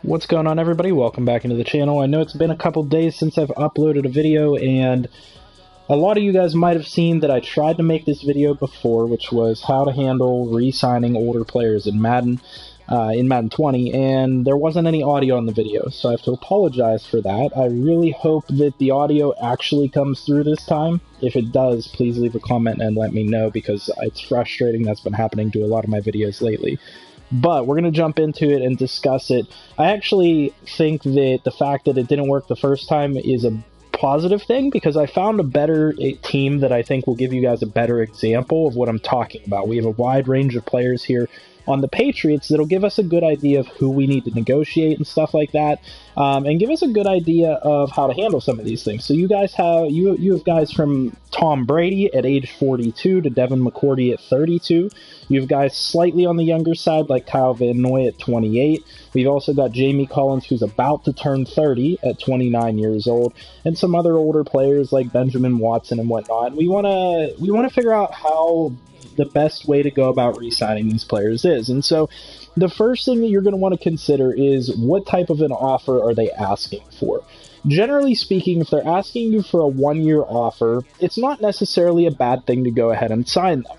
What's going on, everybody? Welcome back into the channel. I know it's been a couple days since I've uploaded a video, and a lot of you guys might have seen that I tried to make this video before, which was how to handle re-signing older players in Madden 20, and there wasn't any audio on the video, so I have to apologize for that. I really hope that the audio actually comes through this time. If it does, please leave a comment and let me know, because it's frustrating. That's been happening to a lot of my videos lately. But we're going to jump into it and discuss it. I actually think that the fact that it didn't work the first time is a positive thing, because I found a team that I think will give you guys a better example of what I'm talking about. We have a wide range of players here on the Patriots that'll give us a good idea of who we need to negotiate and stuff like that, and give us a good idea of how to handle some of these things. So you guys have you have guys from Tom Brady at age 42 to Devin Mccourty at 32. You have guys slightly on the younger side like Kyle Van Noy at 28. We've also got Jamie Collins, who's about to turn 30 at 29 years old, and some other older players like Benjamin Watson and whatnot. We want to figure out how the best way to go about re-signing these players is. And so the first thing that you're going to want to consider is what type of an offer are they asking for. Generally speaking, if they're asking you for a one-year offer, it's not necessarily a bad thing to go ahead and sign them.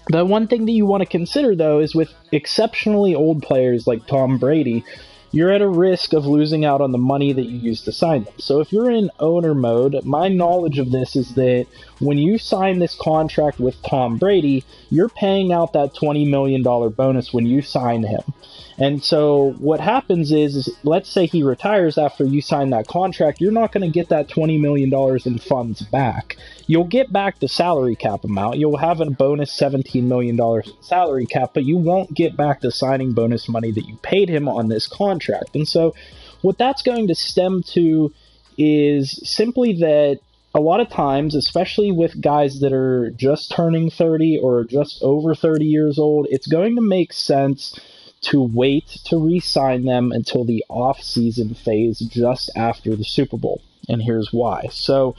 The one thing that you want to consider, though, is with exceptionally old players like Tom Brady, you're at a risk of losing out on the money that you used to sign them. So if you're in owner mode, my knowledge of this is that when you sign this contract with Tom Brady, you're paying out that $20 million bonus when you sign him. And so what happens is let's say he retires after you sign that contract, you're not going to get that $20 million in funds back. You'll get back the salary cap amount. You'll have a bonus $17 million in salary cap, but you won't get back the signing bonus money that you paid him on this contract. And so what that's going to stem to is simply that a lot of times, especially with guys that are just turning 30 or just over 30 years old, it's going to make sense to wait to re-sign them until the off-season phase just after the Super Bowl. And here's why. So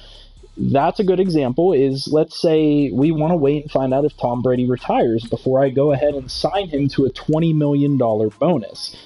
that's a good example is, let's say we want to wait and find out if Tom Brady retires before I go ahead and sign him to a $20 million bonus.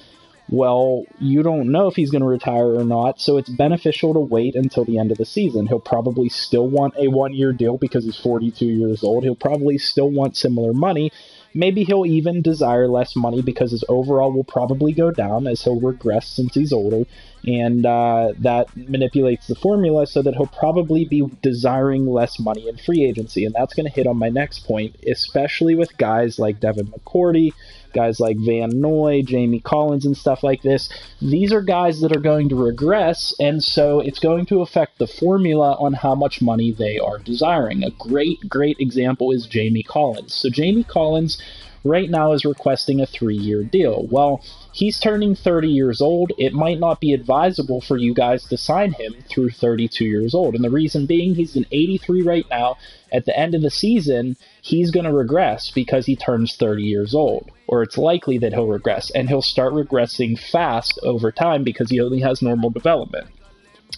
Well, you don't know if he's going to retire or not, so it's beneficial to wait until the end of the season. He'll probably still want a one-year deal because he's 42 years old. He'll probably still want similar money. Maybe he'll even desire less money because his overall will probably go down as he'll regress since he's older, and that manipulates the formula so that he'll probably be desiring less money in free agency. And that's going to hit on my next point, especially with guys like Devin Mccourty, guys like Van Noy, Jamie Collins, and stuff like this. These are guys that are going to regress, and so it's going to affect the formula on how much money they are desiring. A great example is Jamie Collins. So Jamie Collins right now is requesting a 3-year deal. Well, he's turning 30 years old. It might not be advisable for you guys to sign him through 32 years old. And the reason being, he's an 83 right now. At the end of the season, he's going to regress because he turns 30 years old. Or it's likely that he'll regress. And he'll start regressing fast over time because he only has normal development.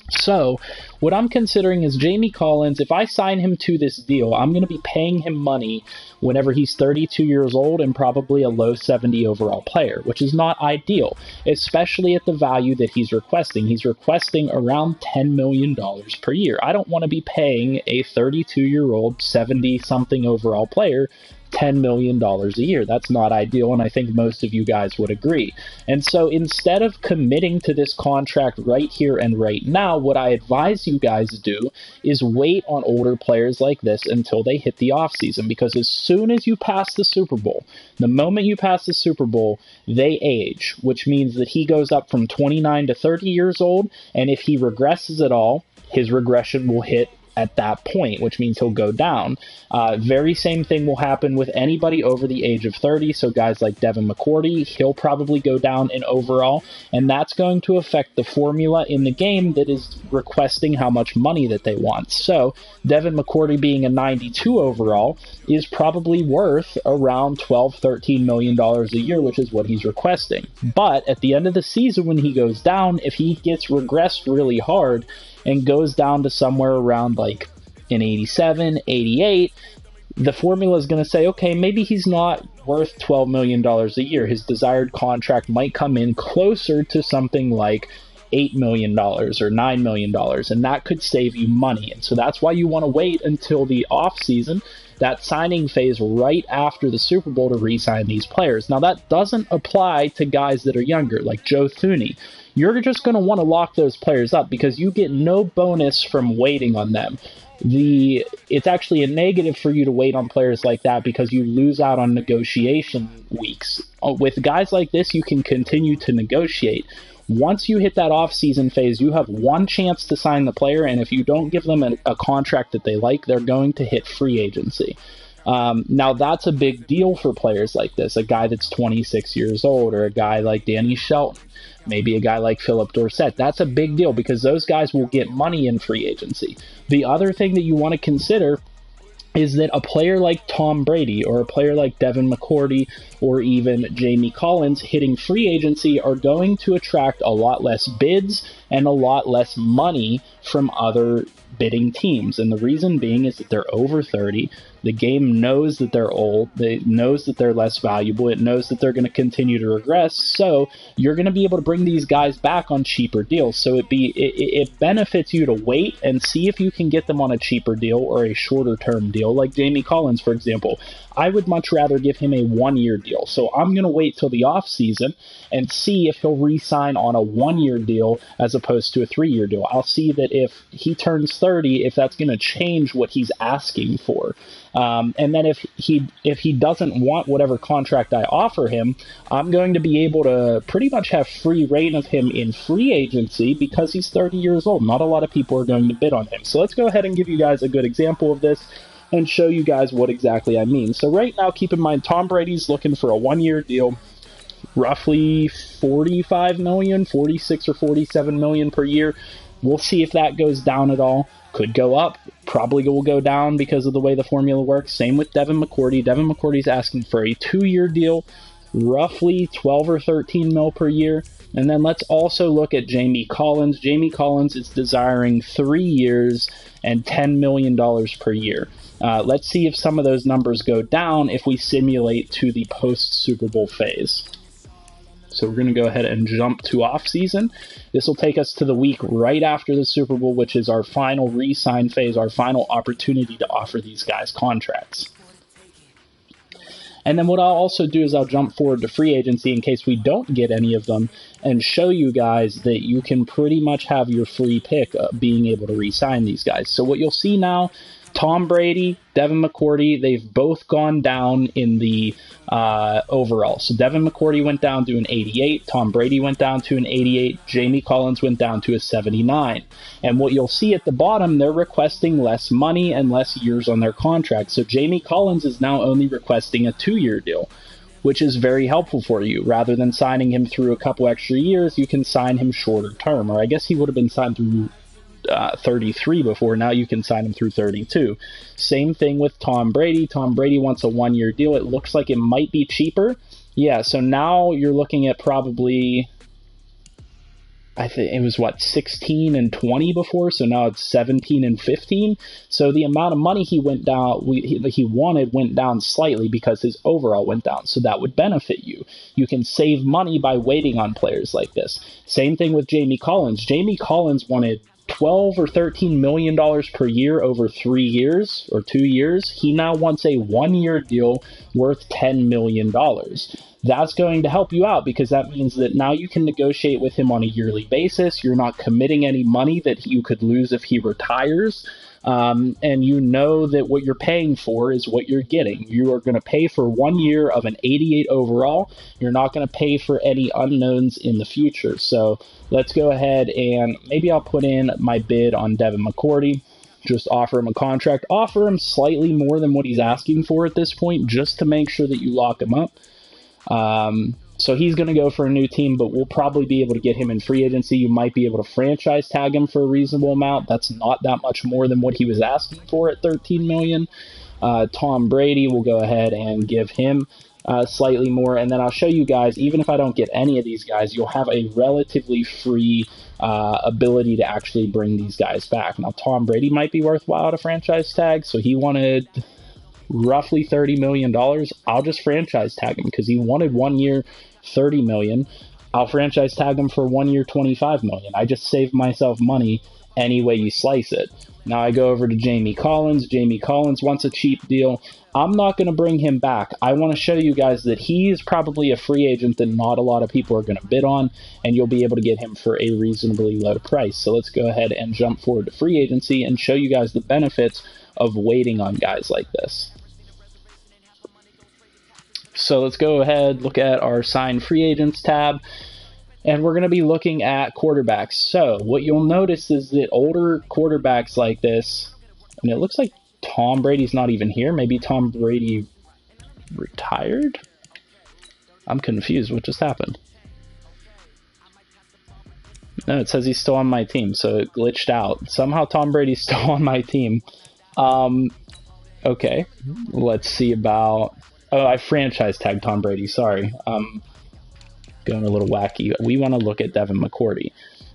So what I'm considering is Jamie Collins, if I sign him to this deal, I'm going to be paying him money whenever he's 32 years old and probably a low 70 overall player, which is not ideal, especially at the value that he's requesting. He's requesting around $10 million per year. I don't want to be paying a 32-year-old, 70-something overall player $10 million a year. That's not ideal, and I think most of you guys would agree. And so instead of committing to this contract right here and right now, what I advise you guys do is wait on older players like this until they hit the offseason, because as soon as you pass the Super Bowl, the moment you pass the Super Bowl, they age, which means that he goes up from 29 to 30 years old, and if he regresses at all, his regression will hit at that point, which means he'll go down. Very same thing will happen with anybody over the age of 30. So guys like Devin Mccourty, he'll probably go down in overall, and that's going to affect the formula in the game that is requesting how much money that they want. So Devin McCourty being a 92 overall is probably worth around $12-13 million a year, which is what he's requesting. But at the end of the season, when he goes down, if he gets regressed really hard and goes down to somewhere around like an 87, 88, the formula is going to say, okay, maybe he's not worth $12 million a year. His desired contract might come in closer to something like $8 million or $9 million, and that could save you money. And so that's why you want to wait until the offseason, that signing phase right after the Super Bowl, to re-sign these players. Now, that doesn't apply to guys that are younger, like Joe Thuney. You're just going to want to lock those players up because you get no bonus from waiting on them. It's actually a negative for you to wait on players like that because you lose out on negotiation weeks. With guys like this, you can continue to negotiate. Once you hit that off-season phase, you have one chance to sign the player, and if you don't give them a contract that they like, they're going to hit free agency. Now, that's a big deal for players like this, a guy that's 26 years old, or a guy like Danny Shelton, maybe a guy like Philip Dorsett. That's a big deal because those guys will get money in free agency. The other thing that you want to consider is that a player like Tom Brady or a player like Devin McCourty or even Jamie Collins hitting free agency are going to attract a lot less bids and a lot less money from other bidding teams. And the reason being is that they're over 30. The game knows that they're old. It knows that they're less valuable. It knows that they're going to continue to regress. So you're going to be able to bring these guys back on cheaper deals. So it benefits you to wait and see if you can get them on a cheaper deal or a shorter term deal. Like Jamie Collins, for example, I would much rather give him a 1-year deal. So I'm going to wait till the off season and see if he'll re-sign on a 1-year deal as opposed to a 3-year deal. I'll see that if he turns 30, if that's going to change what he's asking for. And then if he doesn't want whatever contract I offer him, I'm going to be able to pretty much have free reign of him in free agency because he's 30 years old. Not a lot of people are going to bid on him. So let's go ahead and give you guys a good example of this and show you guys what exactly I mean. So right now, keep in mind, Tom Brady's looking for a 1-year deal, roughly 45 million, 46 or 47 million per year. We'll see if that goes down at all. Could go up, probably will go down because of the way the formula works. Same with Devin McCourty. Devin McCourty's asking for a 2-year deal, roughly 12 or 13 mil per year. And then let's also look at Jamie Collins. Jamie Collins is desiring 3 years and $10 million per year. Let's see if some of those numbers go down if we simulate to the post-Super Bowl phase. So we're going to go ahead and jump to off-season. This will take us to the week right after the Super Bowl, which is our final re-sign phase, our final opportunity to offer these guys contracts. And then what I'll also do is I'll jump forward to free agency in case we don't get any of them and show you guys that you can pretty much have your free pick of being able to re-sign these guys. So what you'll see now, Tom Brady, Devin McCourty, they've both gone down in the overall. So Devin McCourty went down to an 88, Tom Brady went down to an 88, Jamie Collins went down to a 79. And what you'll see at the bottom, they're requesting less money and less years on their contract. So Jamie Collins is now only requesting a 2-year deal, which is very helpful for you. Rather than signing him through a couple extra years, you can sign him shorter term. Or I guess he would have been signed through 33 before. Now you can sign him through 32. Same thing with Tom Brady. Tom Brady wants a 1-year deal. It looks like it might be cheaper. Yeah, so now you're looking at probably, I think it was 16 and 20 before, so now it's 17 and 15. So the amount of money he went down, he wanted went down slightly because his overall went down. So that would benefit you. You can save money by waiting on players like this. Same thing with Jamie Collins. Jamie Collins wanted $12 or $13 million per year over 3 years or 2 years. He now wants a 1-year deal worth $10 million. That's going to help you out because that means that now you can negotiate with him on a yearly basis. You're not committing any money that you could lose if he retires. And you know that what you're paying for is what you're getting. You are going to pay for 1 year of an 88 overall. You're not going to pay for any unknowns in the future. So let's go ahead and maybe I'll put in my bid on Devin McCourty. Just offer him a contract. Offer him slightly more than what he's asking for at this point just to make sure that you lock him up. So he's going to go for a new team, but we'll probably be able to get him in free agency. You might be able to franchise tag him for a reasonable amount. That's not that much more than what he was asking for at $13 million. Tom Brady, will go ahead and give him slightly more. And then I'll show you guys, even if I don't get any of these guys, you'll have a relatively free ability to actually bring these guys back. Now, Tom Brady might be worthwhile to franchise tag, so he wanted roughly $30 million, I'll just franchise tag him because he wanted 1 year, $30 million. I'll franchise tag him for 1 year, $25 million. I just saved myself money any way you slice it. Now I go over to Jamie Collins. Jamie Collins wants a cheap deal. I'm not going to bring him back. I want to show you guys that he is probably a free agent that not a lot of people are going to bid on, and you'll be able to get him for a reasonably low price. So let's go ahead and jump forward to free agency and show you guys the benefits of waiting on guys like this. So let's go ahead, look at our signed free agents tab, and we're going to be looking at quarterbacks. So what you'll notice is that older quarterbacks like this, and it looks like Tom Brady's not even here. Maybe Tom Brady retired? I'm confused. What just happened? No, it says he's still on my team, so it glitched out. Somehow Tom Brady's still on my team. Okay, let's see about... Oh, I franchise tagged Tom Brady. Sorry. Going a little wacky. We want to look at Devin Mccourty.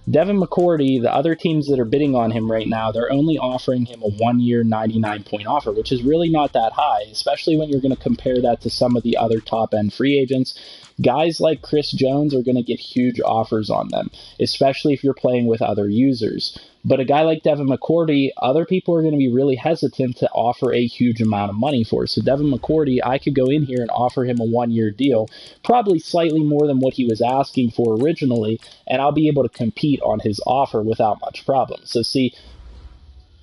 Devin McCourty, the other teams that are bidding on him right now, they're only offering him a 1 year, 99-point offer, which is really not that high, especially when you're going to compare that to some of the other top-end free agents. Guys like Chris Jones are going to get huge offers on them, especially if you're playing with other users. But a guy like Devin McCourty, other people are going to be really hesitant to offer a huge amount of money for. So Devin McCourty, I could go in here and offer him a 1 year deal, probably slightly more than what he was asking for originally, and I'll be able to compete on his offer without much problem. So see,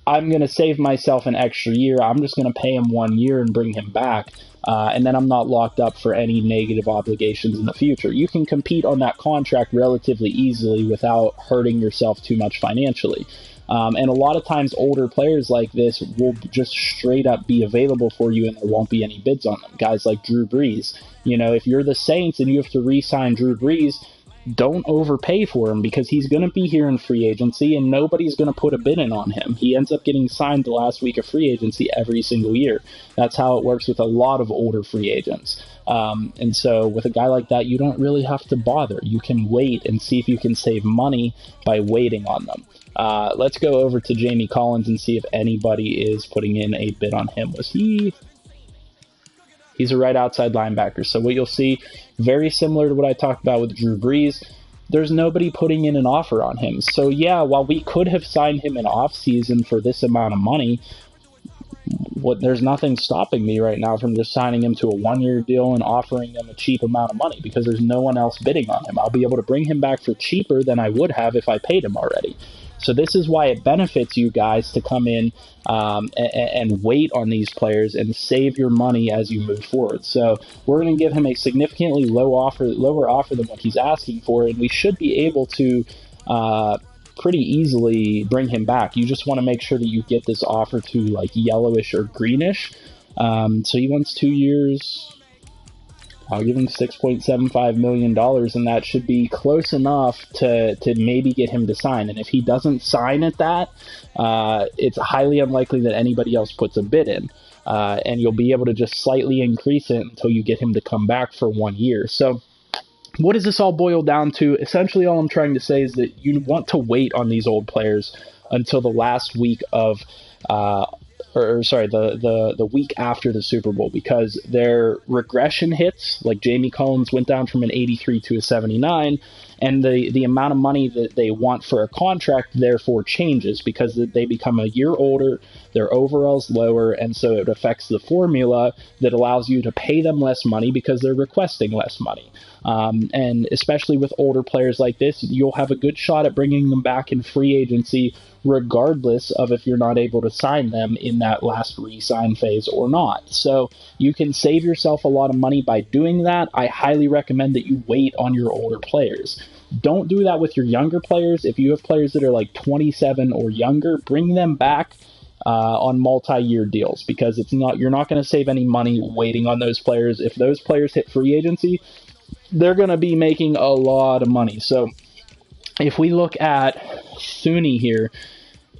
I'm going to save myself an extra year. I'm just going to pay him 1 year and bring him back. And then I'm not locked up for any negative obligations in the future. You can compete on that contract relatively easily without hurting yourself too much financially. And a lot of times older players like this will just straight up be available for you and there won't be any bids on them. Guys like Drew Brees. You know, if you're the Saints and you have to re-sign Drew Brees, don't overpay for him because he's going to be here in free agency and nobody's going to put a bid in on him. He ends up getting signed the last week of free agency every single year. That's how it works with a lot of older free agents. And so with a guy like that, you don't really have to bother. You can wait and see if you can save money by waiting on them. Let's go over to Jamie Collins and see if anybody is putting in a bid on him. Was he... He's a right outside linebacker. So what you'll see, very similar to what I talked about with Drew Brees, there's nobody putting in an offer on him. So yeah, while we could have signed him in off-season for this amount of money, there's nothing stopping me right now from just signing him to a 1 year deal and offering him a cheap amount of money because there's no one else bidding on him. I'll be able to bring him back for cheaper than I would have if I paid him already. So this is why it benefits you guys to come in and wait on these players and save your money as you move forward. So we're going to give him a significantly lower offer than what he's asking for, and we should be able to pretty easily bring him back. You just want to make sure that you get this offer to like yellowish or greenish. So he wants 2 years. I'll give him $6.75 million, and that should be close enough to maybe get him to sign. And if he doesn't sign at that, it's highly unlikely that anybody else puts a bid in. And you'll be able to just slightly increase it until you get him to come back for 1 year. So what does this all boil down to? Essentially, all I'm trying to say is that you want to wait on these old players until the last week of the week after the Super Bowl, because their regression hits, like Jamie Collins went down from an 83 to a 79, and the amount of money that they want for a contract therefore changes because they become a year older, their overall's lower, and so it affects the formula that allows you to pay them less money because they're requesting less money. And especially with older players like this, you'll have a good shot at bringing them back in free agency regardless of if you're not able to sign them in that last re-sign phase or not. So you can save yourself a lot of money by doing that. I highly recommend that you wait on your older players. Don't do that with your younger players. If you have players that are like 27 or younger, bring them back on multi-year deals because you're not going to save any money waiting on those players. If those players hit free agency, they're going to be making a lot of money. So if we look at Thuney here,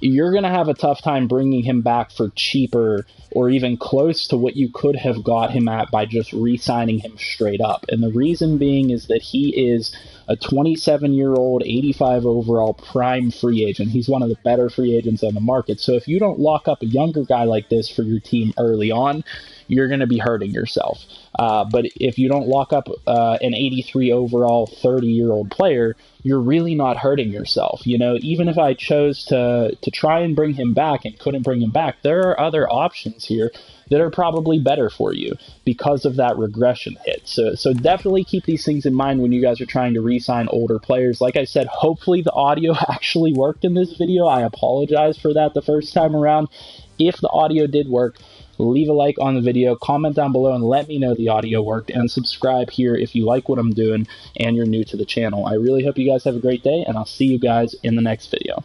you're going to have a tough time bringing him back for cheaper or even close to what you could have got him at by just re-signing him straight up. And the reason being is that he is a 27-year-old, 85 overall prime free agent. He's one of the better free agents on the market. So if you don't lock up a younger guy like this for your team early on, you're going to be hurting yourself. But if you don't lock up an 83 overall 30-year-old player, you're really not hurting yourself. You know, even if I chose to try and bring him back and couldn't bring him back, there are other options here that are probably better for you because of that regression hit. So definitely keep these things in mind when you guys are trying to re-sign older players. Like I said, hopefully the audio actually worked in this video. I apologize for that the first time around. If the audio did work, leave a like on the video, comment down below, and let me know the audio worked, and subscribe here if you like what I'm doing and you're new to the channel. I really hope you guys have a great day, and I'll see you guys in the next video.